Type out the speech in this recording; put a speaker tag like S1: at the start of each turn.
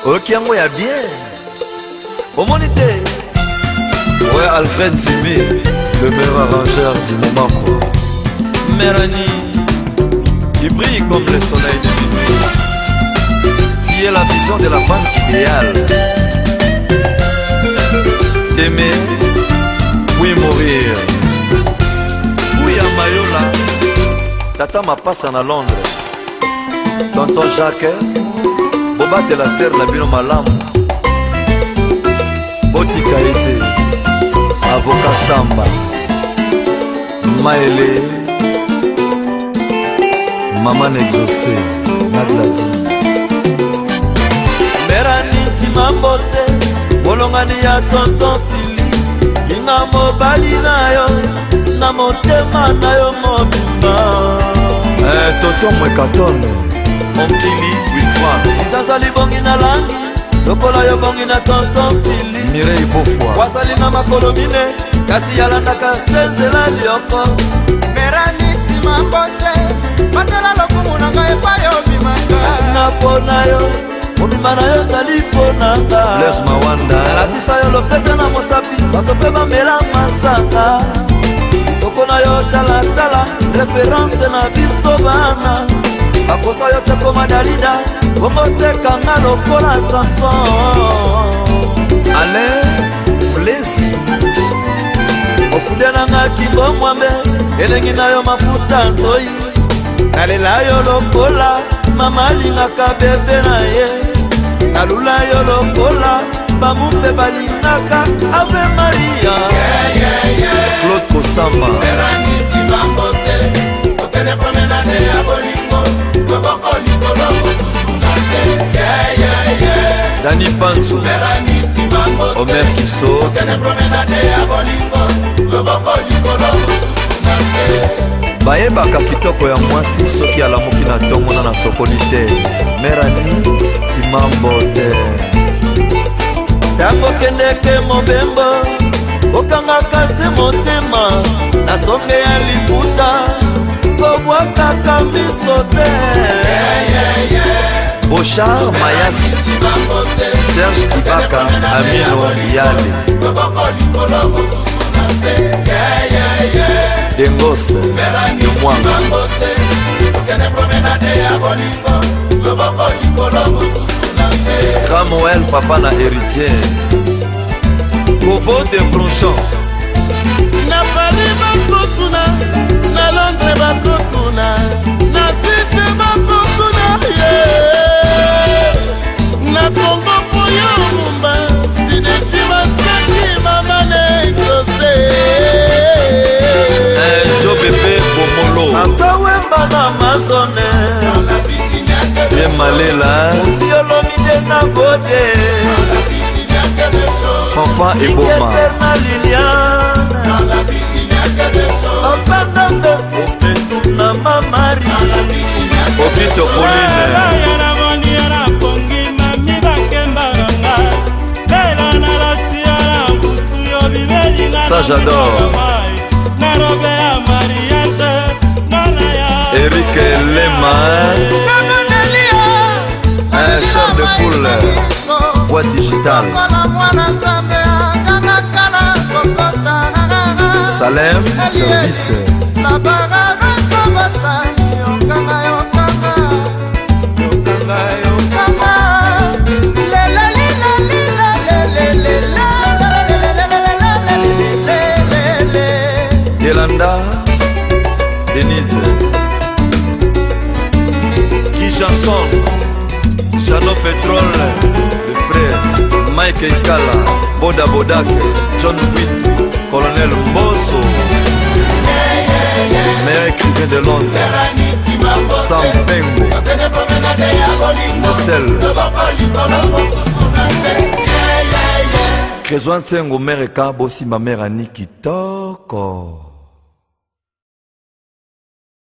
S1: okiango ya bien omoni te. Ouais, Alfred Zimi, le meilleur arrangeur du moment quoi. Méranie, qui brille comme le soleil de minuit, qui est la vision de la femme idéale. Aimer, oui mourir. Oui à Mayola, tata ma passe à Londres. Tonton Jacques, boba de la serre la bino malam. Botika été, avocat Samba, Maëlé, maman exaucé, Nagladi.
S2: Méranie Timambote, bolongani ya tonton Fili, linga mobali na yo, na motema na yo mobimba.
S1: Tonton Mwekatone, Onkili Wilfran,
S2: Nzazali bongi na langi, lokola yo bongi na tonton Fili.
S1: Mireille Beaufoy,
S2: wasali na makolo mine, kasi yalandaka senzela lioko.
S3: Méranie Timambote, batela lokumu na ngai epai obimanga.
S2: Kasi na pona yo, mobimba na yo zali ponanga.
S1: Les Mawanda,
S2: nalatisa yo lopete na mosapi, bato mpe bamela masanga. Toko na yo talatala, reference na biso bana. bakosa yo te koma Dalida, bongo tekanga lokola Samson.
S1: Alain Blesi,
S2: ofudelanga kibomwambe, elengi na yo mafuta nzoi. nalela yo lokola mama alingaka bebe na ye. nalula yo lokola bamumpe balingaka Ave Maria.
S1: Claude Kosamba, Dani Panzo, Omer Kiso, bayebaka kitoko ya mwasi soki alamuki na tongona na sokoli te. Méranie Timambote,
S2: tango kendeke mobembo okangaka se motema na songe ya liputa kobwakaka miso te.
S1: Bochard Mayasi, Serge Kibaka, Amino Yale, Dengos de Mwanga, Scramoel Papa na héritier, Kovo de Bronchon,
S3: na Paris bakotuna, na Londres bakotuna, na Site bakotuna, na Congo poyo mumba, sideshima teki mama negose.
S1: Jo Bébé Bomolo,
S2: akawemba na mazone
S1: Ye Malela,
S2: ofiolomide na gode
S1: Fanfan Eboma,
S2: na Liliana ofandanga opetu na mamari
S1: Obito Pauline, ça j'adore. Eric Lema, un chef de poule, voix digitale. Salem, service. Yolanda, Denise, Guy Janson, Chano Pétrole, le frère, Mike Ikala, Boda Bodak, John Witt, Colonel Mbosso, meilleur écrivain de Londres, Sam Pengo, Marcel, Crésoin Tsengo Mereka, Bossi ma mère Aniki Toko.